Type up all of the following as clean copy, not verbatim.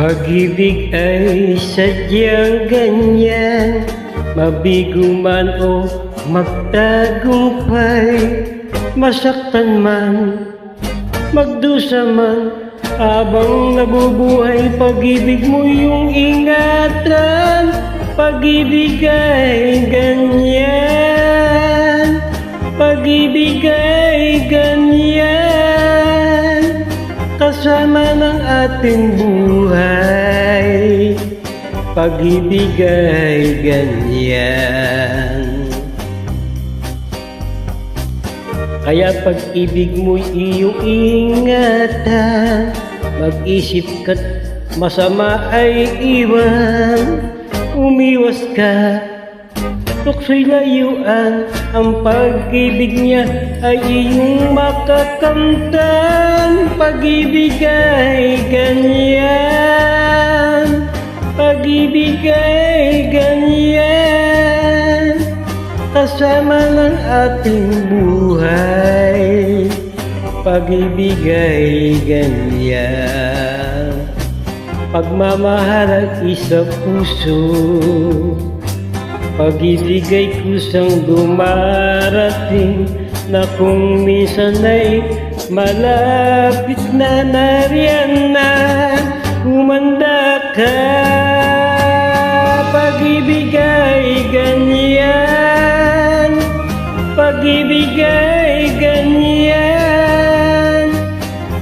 Pag-ibig ay sadyang ganyan, mabigo man o magtagumpay, masaktan man, magdusa man, habang nabubuhay, pag-ibig mo yung ingatan. Pag-ibig ay ganyan, pag-ibig ay ganyan, kasama ng ating buhay. Pag-ibig ay ganyan. Kaya pag-ibig mo'y iyong ingatan, mag-isip ka't masama ay iwan. Umiwas ka, tukso'y layuan, ang pag-ibig niya ay iyong makakamtan. Pag-ibig ay ganyan, pag-ibig ay ganyan, kasama ng ating buhay. Pag-ibig ay ganyan, pagmamahal at isa puso, pag-ibig ay kusang dumarating, na kung minsan ay malapit na, nariyan na, humanda ka. Pag-ibig ay ganyan, pag-ibig ay ganyan,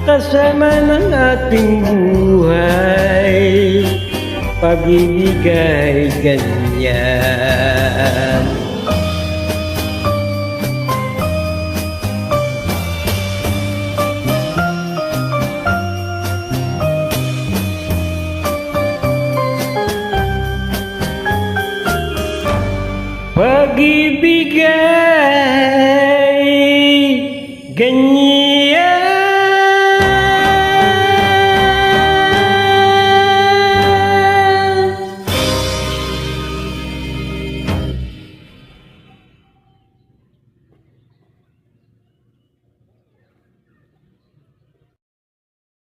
kasama ng ating buhay. Pag-ibig ay ganyan.